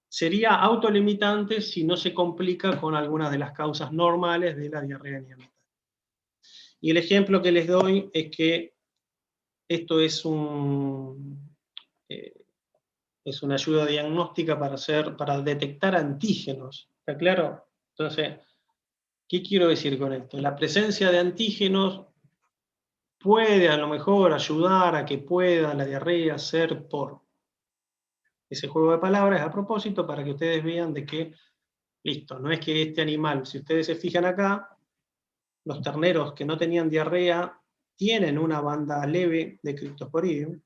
sería autolimitante si no se complica con algunas de las causas normales de la diarrea neonatal. Y el ejemplo que les doy es que esto es una ayuda diagnóstica para detectar antígenos. ¿Está claro? Entonces, ¿qué quiero decir con esto? La presencia de antígenos puede a lo mejor ayudar a que pueda la diarrea ser por ese juego de palabras, a propósito, para que ustedes vean de que, listo, no es que este animal, si ustedes se fijan acá, los terneros que no tenían diarrea tienen una banda leve de Cryptosporidium,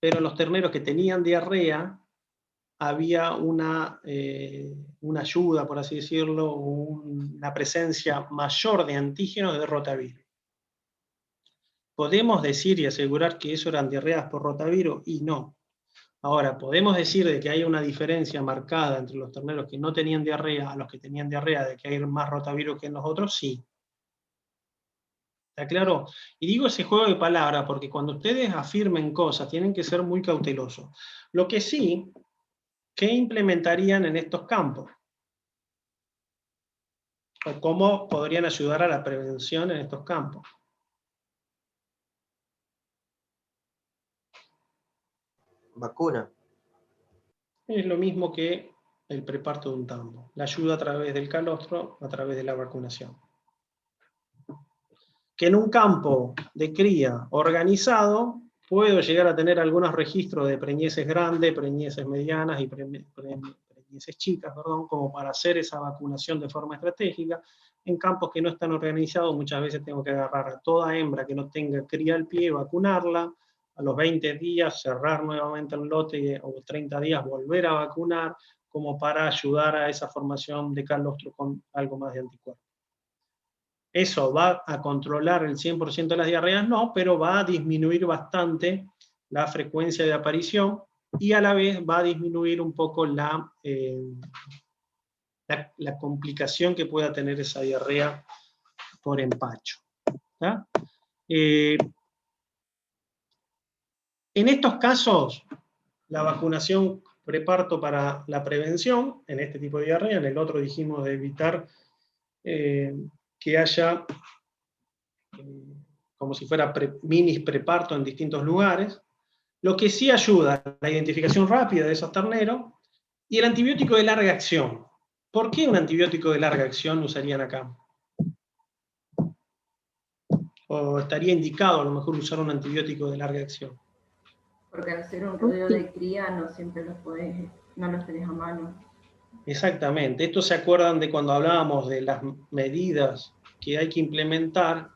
pero los terneros que tenían diarrea había una ayuda, por así decirlo, una presencia mayor de antígenos de rotavirus. ¿Podemos decir y asegurar que eso eran diarreas por rotavirus? Y no. Ahora, ¿podemos decir de que hay una diferencia marcada entre los terneros que no tenían diarrea a los que tenían diarrea, de que hay más rotavirus que en los otros? Sí. ¿Está claro? Y digo ese juego de palabras porque cuando ustedes afirmen cosas tienen que ser muy cautelosos. Lo que sí, ¿qué implementarían en estos campos? ¿O cómo podrían ayudar a la prevención en estos campos? Vacuna. Es lo mismo que el preparto de un tambo. La ayuda a través del calostro, a través de la vacunación. Que en un campo de cría organizado puedo llegar a tener algunos registros de preñeces grandes, preñeces medianas y preñeces chicas, perdón, como para hacer esa vacunación de forma estratégica. En campos que no están organizados, muchas veces tengo que agarrar a toda hembra que no tenga cría al pie, vacunarla, a los 20 días cerrar nuevamente el lote, o 30 días volver a vacunar, como para ayudar a esa formación de calostro con algo más de anticuerpos. ¿Eso va a controlar el 100% de las diarreas? No, pero va a disminuir bastante la frecuencia de aparición y a la vez va a disminuir un poco la complicación que pueda tener esa diarrea por empacho. En estos casos, la vacunación preparto para la prevención, en este tipo de diarrea, en el otro dijimos de evitar que haya como si fuera minis preparto en distintos lugares, lo que sí ayuda a la identificación rápida de esos terneros, y el antibiótico de larga acción. ¿Por qué un antibiótico de larga acción usarían acá? ¿O estaría indicado a lo mejor usar un antibiótico de larga acción? Porque al ser un rodeo de cría no siempre no los tenés a mano. Exactamente. Esto se acuerdan de cuando hablábamos de las medidas que hay que implementar.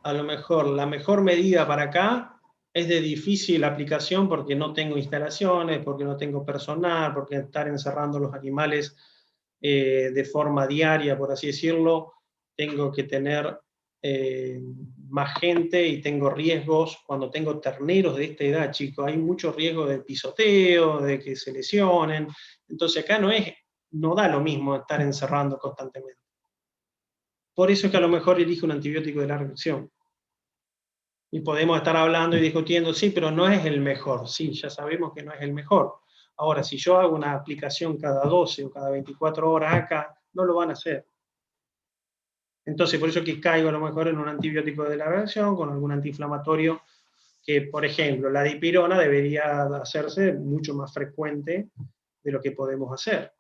A lo mejor la mejor medida para acá es de difícil aplicación porque no tengo instalaciones, porque no tengo personal, porque estar encerrando los animales de forma diaria, por así decirlo, tengo que tener más gente y tengo riesgos. Cuando tengo terneros de esta edad, chicos, hay mucho riesgo de pisoteo, de que se lesionen. Entonces acá no es no da lo mismo estar encerrando constantemente. Por eso es que a lo mejor elige un antibiótico de larga acción. Y podemos estar hablando y discutiendo, sí, pero no es el mejor. Sí, ya sabemos que no es el mejor. Ahora, si yo hago una aplicación cada 12 o cada 24 horas acá, no lo van a hacer. Entonces, por eso que caigo a lo mejor en un antibiótico de larga acción, con algún antiinflamatorio, que, por ejemplo, la dipirona debería hacerse mucho más frecuente de lo que podemos hacer.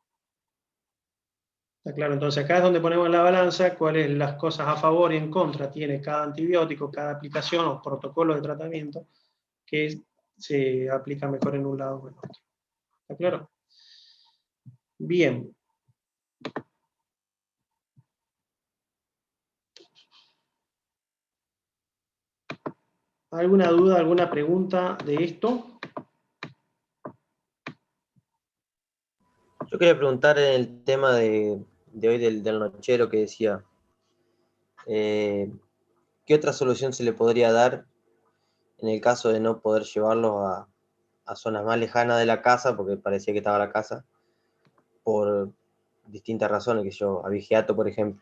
¿Está claro? Entonces acá es donde ponemos en la balanza cuáles las cosas a favor y en contra tiene cada antibiótico, cada aplicación o protocolo de tratamiento que se aplica mejor en un lado o en otro. ¿Está claro? Bien. ¿Alguna duda, alguna pregunta de esto? Yo quería preguntar en el tema de hoy del nochero que decía, ¿qué otra solución se le podría dar en el caso de no poder llevarlos a zonas más lejanas de la casa, porque parecía que estaba la casa, por distintas razones, que yo, abigeato, por ejemplo?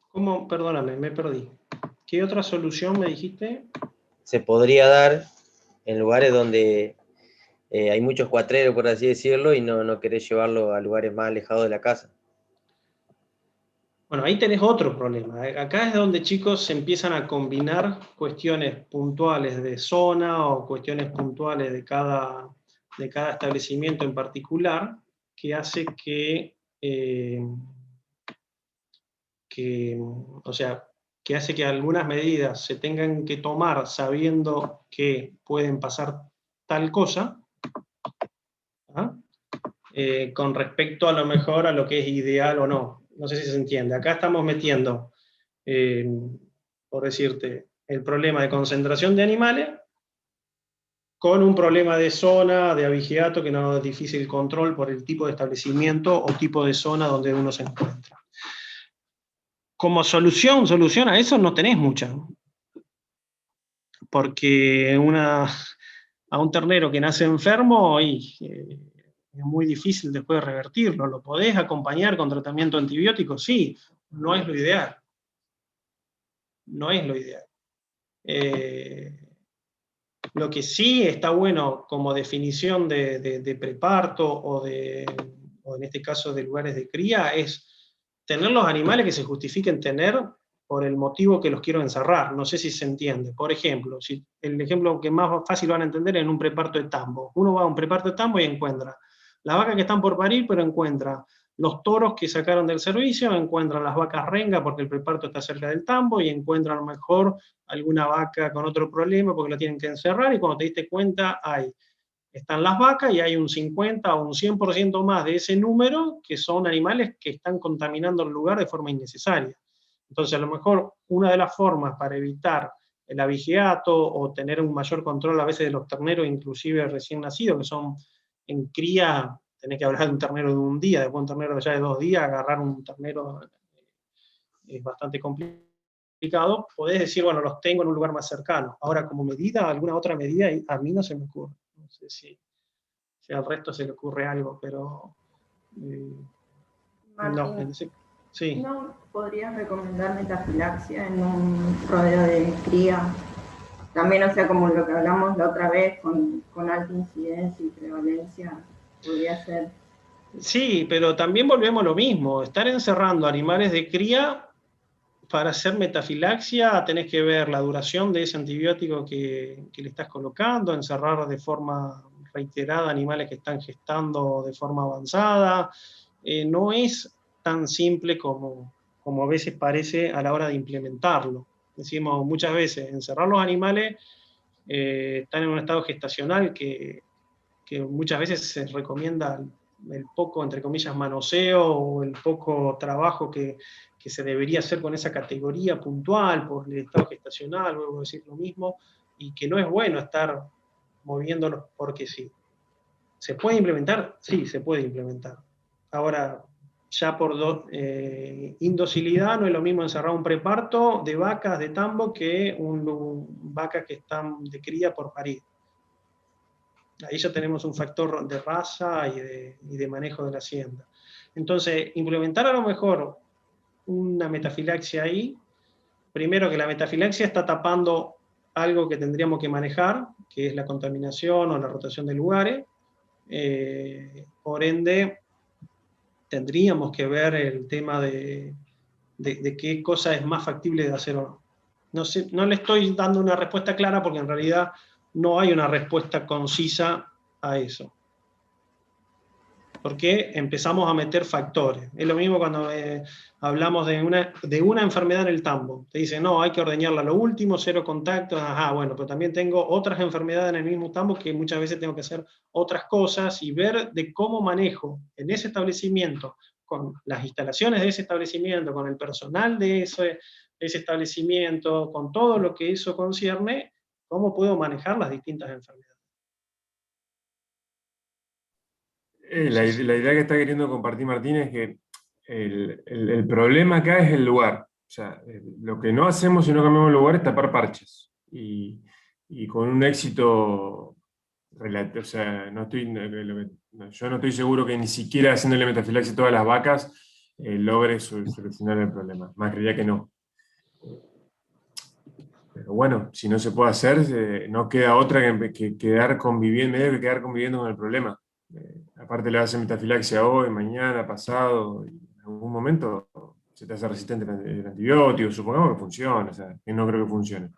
¿Cómo? Perdóname, me perdí. ¿Qué otra solución me dijiste? Se podría dar en lugares donde hay muchos cuatreros, por así decirlo, y no querés llevarlo a lugares más alejados de la casa. Bueno, ahí tenés otro problema. Acá es donde, chicos, se empiezan a combinar cuestiones puntuales de zona o cuestiones puntuales de cada establecimiento en particular, que hace que hace que algunas medidas se tengan que tomar sabiendo que pueden pasar tal cosa, ¿ah? Con respecto a lo mejor a lo que es ideal o no. No sé si se entiende. Acá estamos metiendo, por decirte, el problema de concentración de animales con un problema de zona, de abigeato, que no es difícil control por el tipo de establecimiento o tipo de zona donde uno se encuentra. Como solución a eso no tenés mucha. Porque a un ternero que nace enfermo, es muy difícil después revertirlo. ¿Lo podés acompañar con tratamiento antibiótico? Sí, no es lo ideal. No es lo ideal. Lo que sí está bueno como definición de preparto o en este caso de lugares de cría es tener los animales que se justifiquen tener por el motivo que los quiero encerrar. No sé si se entiende. Por ejemplo, el ejemplo que más fácil van a entender es en un preparto de tambo. Uno va a un preparto de tambo y encuentra las vacas que están por parir, pero encuentra los toros que sacaron del servicio, encuentran las vacas renga porque el preparto está cerca del tambo y encuentran a lo mejor alguna vaca con otro problema porque la tienen que encerrar y cuando te diste cuenta están las vacas y hay un 50 o un 100% más de ese número que son animales que están contaminando el lugar de forma innecesaria. Entonces, a lo mejor una de las formas para evitar el abigeato o tener un mayor control a veces de los terneros, inclusive recién nacidos, que son en cría, tenés que hablar de un ternero de un día, después un ternero ya de 2 días, agarrar un ternero es bastante complicado, podés decir, bueno, los tengo en un lugar más cercano. Ahora, como medida, alguna otra medida, a mí no se me ocurre. No sé si al resto se le ocurre algo, pero Martín, sí. ¿no podrías recomendar metafilaxia en un rodeo de cría? También, o sea, como lo que hablamos la otra vez, con alta incidencia y prevalencia, podría ser. Sí, pero también volvemos a lo mismo. Estar encerrando animales de cría para hacer metafilaxia tenés que ver la duración de ese antibiótico que le estás colocando, encerrar de forma reiterada animales que están gestando de forma avanzada. No es tan simple como a veces parece a la hora de implementarlo. Decimos muchas veces, encerrar los animales están en un estado gestacional que muchas veces se recomienda el poco, entre comillas, manoseo o el poco trabajo que se debería hacer con esa categoría puntual por el estado gestacional, vuelvo a decir lo mismo, y que no es bueno estar moviéndolos porque sí. ¿Se puede implementar? Sí, se puede implementar. Ahora, ya por indocilidad no es lo mismo encerrar un preparto de vacas de tambo que vacas que están de cría por parir. Ahí ya tenemos un factor de raza y de manejo de la hacienda. Entonces, implementar a lo mejor una metafilaxia ahí, primero que la metafilaxia está tapando algo que tendríamos que manejar, que es la contaminación o la rotación de lugares. Por ende, tendríamos que ver el tema de qué cosa es más factible de hacer o no. No sé, no le estoy dando una respuesta clara porque en realidad no hay una respuesta concisa a eso. Porque empezamos a meter factores. Es lo mismo cuando hablamos de una enfermedad en el tambo. Te dicen, no, hay que ordeñarla a lo último, 0 contactos. Ajá, bueno, pero también tengo otras enfermedades en el mismo tambo que muchas veces tengo que hacer otras cosas y ver de cómo manejo en ese establecimiento, con las instalaciones de ese establecimiento, con el personal de ese establecimiento, con todo lo que eso concierne, cómo puedo manejar las distintas enfermedades. La idea que está queriendo compartir Martín es que el problema acá es el lugar. O sea, lo que no hacemos si no cambiamos el lugar es tapar parches. Y con un éxito relativo, o sea, yo no estoy seguro que ni siquiera haciéndole metafilaxia a todas las vacas logre solucionar el problema. Más creía que no. Pero bueno, si no se puede hacer, no queda otra que quedar conviviendo con el problema. Aparte le hace metafilaxia hoy, mañana, pasado, y en algún momento se te hace resistente el antibiótico, supongamos que funciona, o sea, que no creo que funcione.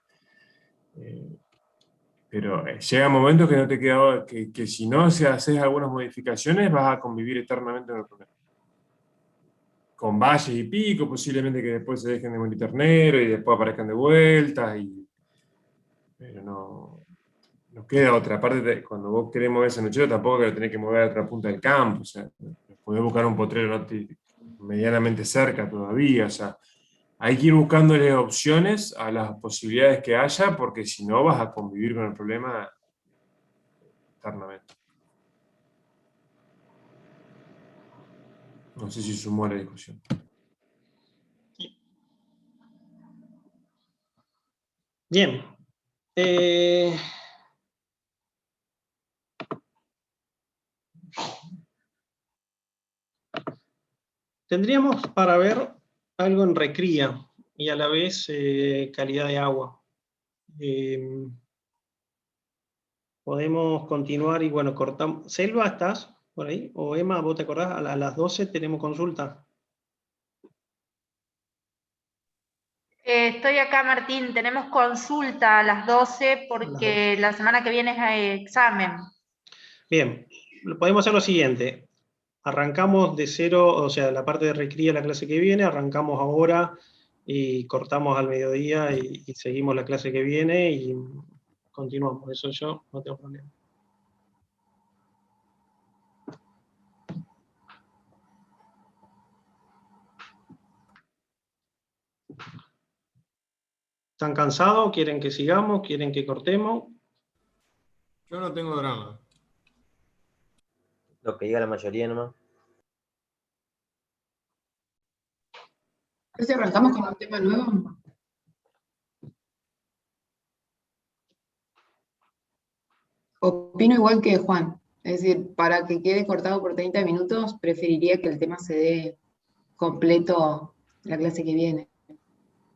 Pero llega un momento que no te queda, que si no haces algunas modificaciones vas a convivir eternamente con el problema. Con valles y picos, posiblemente que después se dejen de morir terneros y después aparezcan de vuelta, pero no queda otra. Aparte, cuando vos querés mover ese nochero, tampoco que lo tenés que mover a otra punta del campo, o sea, podés buscar un potrero medianamente cerca todavía, o sea, hay que ir buscándole opciones a las posibilidades que haya, porque si no vas a convivir con el problema eternamente. No sé si sumó a la discusión. Bien. Tendríamos para ver algo en recría y a la vez calidad de agua. Podemos continuar y bueno, cortamos. Selva, ¿estás por ahí? O Emma, ¿vos te acordás? A las 12 tenemos consulta. Estoy acá, Martín. Tenemos consulta a las 12 porque la semana que viene es examen. Bien, podemos hacer lo siguiente. Arrancamos de cero, o sea, la parte de recría la clase que viene, arrancamos ahora y cortamos al mediodía y seguimos la clase que viene y continuamos. Eso yo no tengo problema. ¿Están cansados? ¿Quieren que sigamos? ¿Quieren que cortemos? Yo no tengo drama. Lo que diga la mayoría nomás. Si arrancamos con un tema nuevo. Opino igual que Juan. Es decir, para que quede cortado por 30 minutos, preferiría que el tema se dé completo la clase que viene.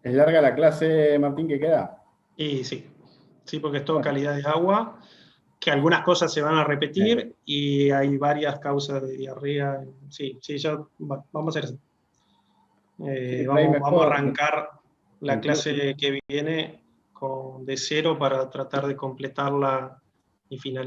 ¿Es larga la clase, Martín, que queda? Y sí, porque es todo calidad de agua, que algunas cosas se van a repetir y hay varias causas de diarrea. Sí, ya vamos a hacer eso. Vamos a arrancar la clase que viene de cero para tratar de completarla y finalizar.